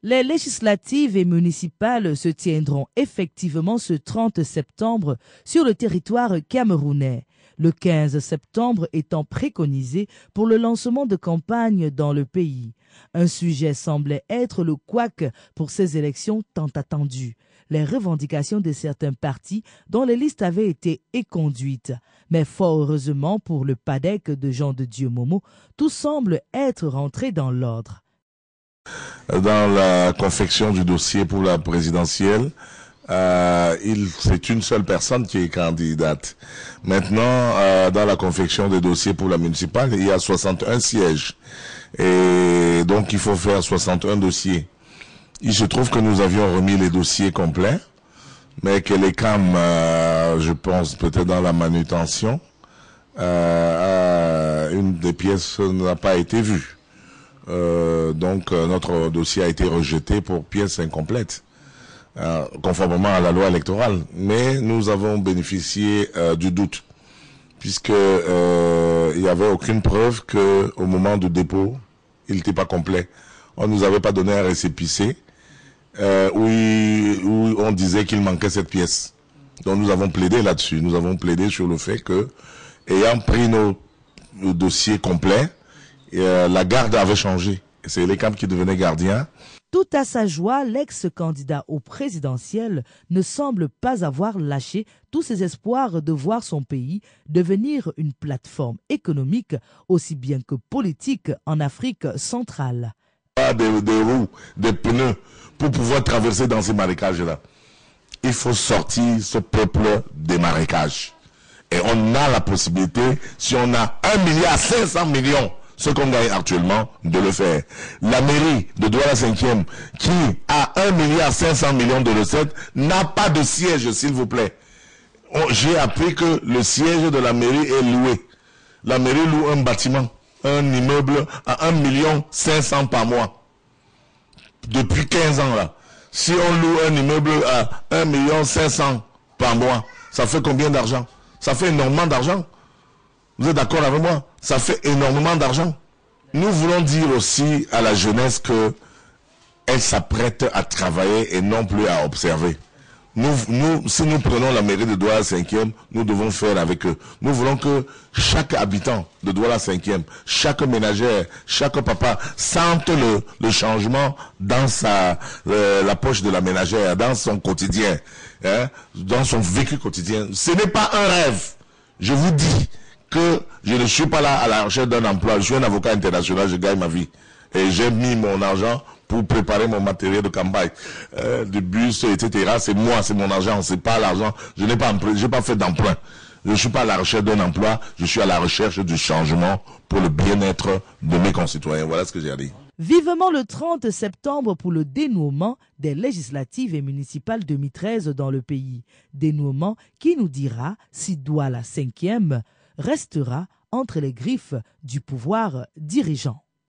Les législatives et municipales se tiendront effectivement ce 30 septembre sur le territoire camerounais, le 15 septembre étant préconisé pour le lancement de campagne dans le pays. Un sujet semblait être le couac pour ces élections tant attendues, les revendications de certains partis dont les listes avaient été éconduites. Mais fort heureusement pour le PADEC de Jean de Dieu Momo, tout semble être rentré dans l'ordre. Dans la confection du dossier pour la présidentielle, c'est une seule personne qui est candidate. Maintenant, dans la confection des dossiers pour la municipale, il y a 61 sièges. Et donc, il faut faire 61 dossiers. Il se trouve que nous avions remis les dossiers complets, mais que les CAM, je pense peut-être dans la manutention, une des pièces n'a pas été vue. Donc notre dossier a été rejeté pour pièces incomplètes, conformément à la loi électorale. Mais nous avons bénéficié du doute, puisque il n'y avait aucune preuve que au moment du dépôt, il n'était pas complet. On nous avait pas donné un récépissé où on disait qu'il manquait cette pièce. Donc nous avons plaidé là-dessus. Nous avons plaidé sur le fait que, ayant pris nos dossiers complets, la garde avait changé. C'est les CAM qui devenaient gardiens. Tout à sa joie, l'ex-candidat au présidentiel ne semble pas avoir lâché tous ses espoirs de voir son pays devenir une plateforme économique aussi bien que politique en Afrique centrale. Des roues, des pneus pour pouvoir traverser dans ces marécages-là. Il faut sortir ce peuple des marécages. Et on a la possibilité, si on a 1,5 milliard, ce qu'on gagne actuellement, de le faire. La mairie de Douala 5e, qui a 1,5 milliard de recettes, n'a pas de siège, s'il vous plaît. J'ai appris que le siège de la mairie est loué. La mairie loue un bâtiment, un immeuble à 1,5 million par mois. Depuis 15 ans là. Si on loue un immeuble à 1,5 million par mois, ça fait combien d'argent? Ça fait énormément d'argent. Vous êtes d'accord avec moi? Ça fait énormément d'argent. Nous voulons dire aussi à la jeunesse que elle s'apprête à travailler et non plus à observer. Si nous prenons la mairie de Douala 5e, nous devons faire avec eux. Nous voulons que chaque habitant de Douala 5e, chaque ménagère, chaque papa sente le changement dans la poche de la ménagère, dans son quotidien, hein, dans son vécu quotidien. Ce n'est pas un rêve. Je vous dis que je ne suis pas là à la recherche d'un emploi. Je suis un avocat international, je gagne ma vie. Et j'ai mis mon argent pour préparer mon matériel de campagne, du bus, etc. C'est moi, c'est mon argent, c'est pas l'argent. Je n'ai pas fait d'emprunt. Je ne suis pas à la recherche d'un emploi, je suis à la recherche du changement pour le bien-être de mes concitoyens. Voilà ce que j'ai à dire. Vivement le 30 septembre pour le dénouement des législatives et municipales 2013 dans le pays. Dénouement qui nous dira si Douala 5e restera entre les griffes du pouvoir dirigeant.